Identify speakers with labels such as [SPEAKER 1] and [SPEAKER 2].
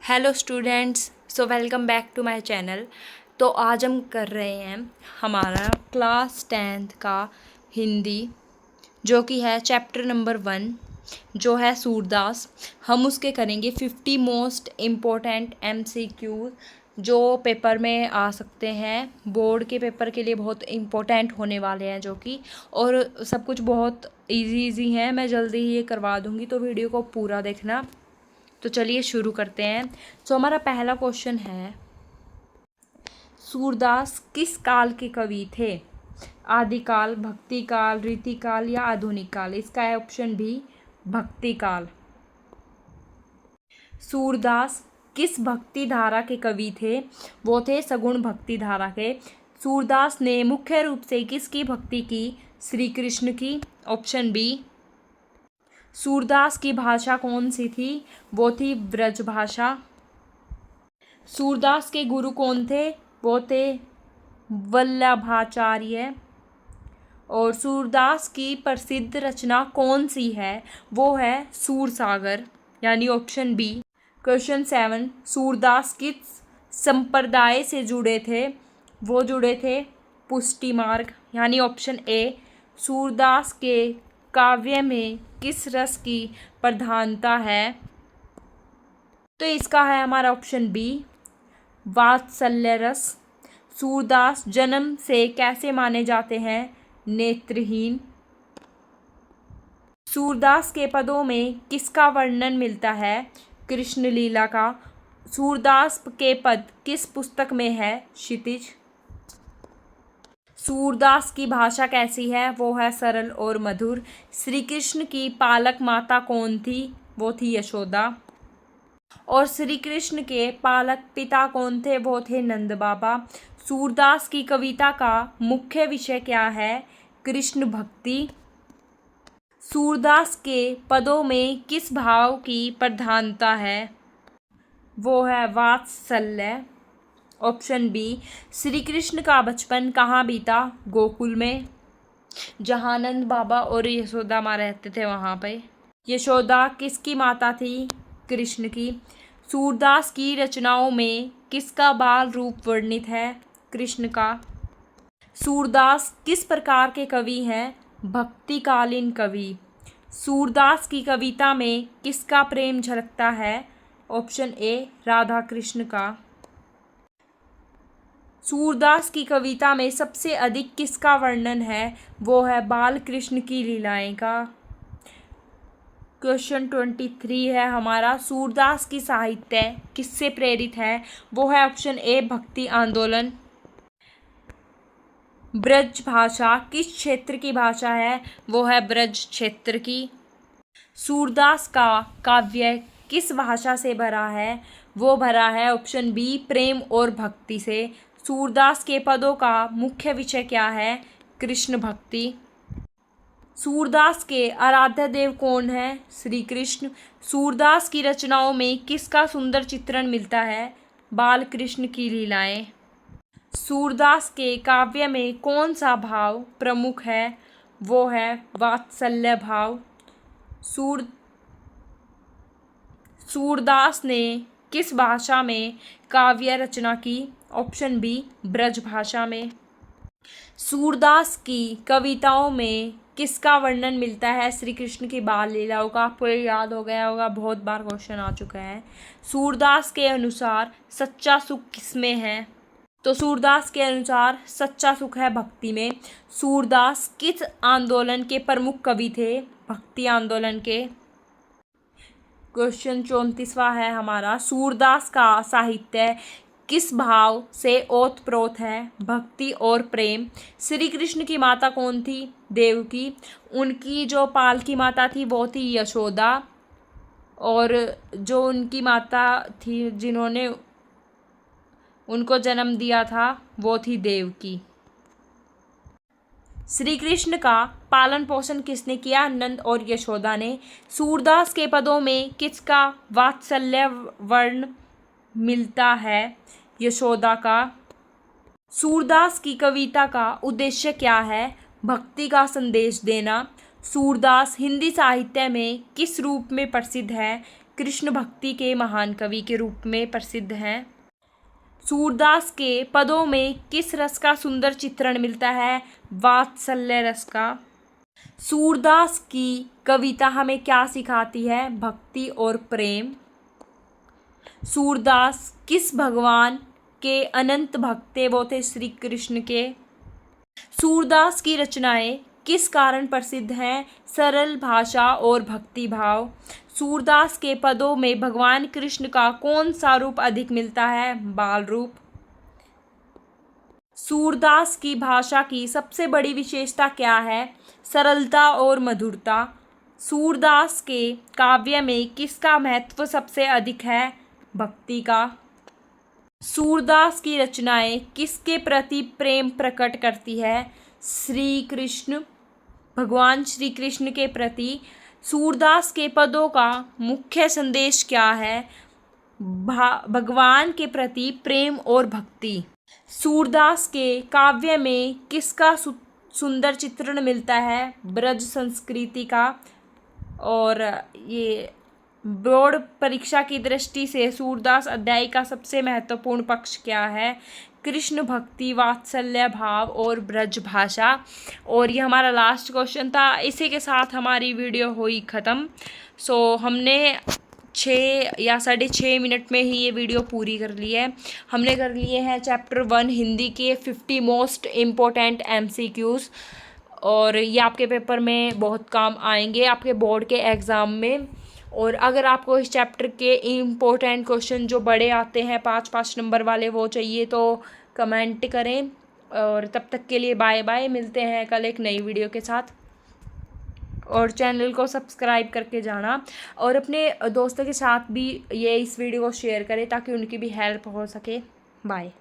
[SPEAKER 1] Hello students, so welcome back to my channel. तो आज हम कर रहे हैं हमारा क्लास 10th का हिंदी, जो कि है चैप्टर नंबर 1, जो है सूरदास। हम उसके करेंगे 50 मोस्ट इम्पोर्टेंट MCQ जो पेपर में आ सकते हैं। बोर्ड के पेपर के लिए बहुत इम्पोर्टेंट होने वाले हैं, जो कि और सब कुछ बहुत इजी हैं। मैं जल्दी ही ये करवा दूँगी, तो वीडियो को पूरा देखना। तो चलिए शुरू करते हैं। तो हमारा पहला क्वेश्चन है, सूरदास किस काल के कवि थे? आदिकाल, भक्ति काल, रीति काल या आधुनिक काल? इसका है ऑप्शन बी, भक्ति काल। सूरदास किस भक्ति धारा के कवि थे? वो थे सगुण भक्ति धारा के। सूरदास ने मुख्य रूप से किसकी भक्ति की? श्री कृष्ण की। Option B. सूरदास की भाषा कौन सी थी? वो थी ब्रज भाषा। सूरदास के गुरु कौन थे? वो थे वल्लभाचार्य। और सूरदास की प्रसिद्ध रचना कौन सी है? वो है सूरसागर, यानी ऑप्शन बी। क्वेश्चन 7, सूरदास किस संप्रदाय से जुड़े थे? वो जुड़े थे पुष्टि मार्ग, यानी ऑप्शन ए। सूरदास के काव्य में किस रस की प्रधानता है? तो इसका है हमारा ऑप्शन बी, वात्सल्य रस। सूरदास जन्म से कैसे माने जाते हैं? नेत्रहीन। सूरदास के पदों में किसका वर्णन मिलता है? कृष्ण लीला का। सूरदास के पद किस पुस्तक में है? क्षितिज। सूरदास की भाषा कैसी है? वो है सरल और मधुर। श्री कृष्ण की पालक माता कौन थी? वो थी यशोदा। और श्री कृष्ण के पालक पिता कौन थे? वो थे नंद बाबा। सूरदास की कविता का मुख्य विषय क्या है? कृष्ण भक्ति। सूरदास के पदों में किस भाव की प्रधानता है? वो है वात्सल्य। Option B. श्री कृष्ण का बचपन कहाँ बीता? गोकुल में, जहाँ नंद बाबा और यशोदा माँ रहते थे वहाँ पे। यशोदा किसकी माता थी? कृष्ण की। सूरदास की रचनाओं में किसका बाल रूप वर्णित है? कृष्ण का। सूरदास किस प्रकार के कवि हैं? भक्तिकालीन कवि। सूरदास की कविता में किसका प्रेम झलकता है? ऑप्शन ए, राधा कृष्ण का। सूरदास की कविता में सबसे अधिक किसका वर्णन है? वो है बाल कृष्ण की लीलाएं का। क्वेश्चन 23 है हमारा, सूरदास की साहित्य किससे प्रेरित है? वो है ऑप्शन ए, भक्ति आंदोलन। ब्रज भाषा किस क्षेत्र की भाषा है? वो है ब्रज क्षेत्र की। सूरदास का काव्य किस भाषा से भरा है? वो भरा है ऑप्शन बी, प्रेम और भक्ति से। सूरदास के पदों का मुख्य विषय क्या है? कृष्ण भक्ति। सूरदास के आराध्य देव कौन है? श्री कृष्ण। सूरदास की रचनाओं में किसका सुंदर चित्रण मिलता है? बाल कृष्ण की लीलाएं। सूरदास के काव्य में कौन सा भाव प्रमुख है? वो है वात्सल्य भाव। सूरदास ने किस भाषा में काव्य रचना की? ऑप्शन बी, ब्रज भाषा में। सूरदास की कविताओं में किसका वर्णन मिलता है? श्री कृष्ण की बाल लीलाओं का। आपको ये याद हो गया होगा, बहुत बार क्वेश्चन आ चुका है। सूरदास के अनुसार सच्चा सुख किसमें है? तो सूरदास के अनुसार सच्चा सुख है भक्ति में। सूरदास किस आंदोलन के प्रमुख कवि थे? भक्ति आंदोलन के। क्वेश्चन 34वां है हमारा, सूरदास का साहित्य किस भाव से ओतप्रोत है? भक्ति और प्रेम। श्री कृष्ण की माता कौन थी? देवकी। उनकी जो पालकी माता थी वो थी यशोदा। और जो उनकी माता थी जिन्होंने उनको जन्म दिया था वो थी देवकी। श्री कृष्ण का पालन पोषण किसने किया? नंद और यशोदा ने। सूरदास के पदों में किसका वात्सल्य वर्ण मिलता है? यशोदा का। सूरदास की कविता का उद्देश्य क्या है? भक्ति का संदेश देना। सूरदास हिंदी साहित्य में किस रूप में प्रसिद्ध है? कृष्ण भक्ति के महान कवि के रूप में प्रसिद्ध हैं। सूरदास के पदों में किस रस का सुंदर चित्रण मिलता है? वात्सल्य रस का। सूरदास की कविता हमें क्या सिखाती है? भक्ति और प्रेम। सूरदास किस भगवान के अनंत भक्त थे? वो थे श्री कृष्ण के। सूरदास की रचनाएं किस कारण प्रसिद्ध हैं? सरल भाषा और भक्ति भाव। सूरदास के पदों में भगवान कृष्ण का कौन सा रूप अधिक मिलता है? बाल रूप। सूरदास की भाषा की सबसे बड़ी विशेषता क्या है? सरलता और मधुरता। सूरदास के काव्य में किसका महत्व सबसे अधिक है? भक्ति का। सूरदास की रचनाएं किसके प्रति प्रेम प्रकट करती है? श्री कृष्ण, भगवान श्री कृष्ण के प्रति। सूरदास के पदों का मुख्य संदेश क्या है? भगवान के प्रति प्रेम और भक्ति। सूरदास के काव्य में किसका सुंदर चित्रण मिलता है? ब्रज संस्कृति का। और ये बोर्ड परीक्षा की दृष्टि से सूरदास अध्याय का सबसे महत्वपूर्ण पक्ष क्या है? कृष्ण भक्ति, वात्सल्य भाव और ब्रज भाषा। और ये हमारा लास्ट क्वेश्चन था। इसी के साथ हमारी वीडियो हुई ख़त्म। सो हमने 6 या 6.5 मिनट में ही ये वीडियो पूरी कर ली है। हमने कर लिए हैं चैप्टर 1 हिंदी के 50 मोस्ट इम्पोर्टेंट MCQs, और ये आपके पेपर में बहुत काम आएंगे, आपके बोर्ड के एग्ज़ाम में। और अगर आपको इस चैप्टर के इम्पोर्टेंट क्वेश्चन जो बड़े आते हैं 5-5 नंबर वाले वो चाहिए तो कमेंट करें। और तब तक के लिए बाय बाय, मिलते हैं कल एक नई वीडियो के साथ। और चैनल को सब्सक्राइब करके जाना, और अपने दोस्तों के साथ भी इस वीडियो को शेयर करें ताकि उनकी भी हेल्प हो सके। बाय।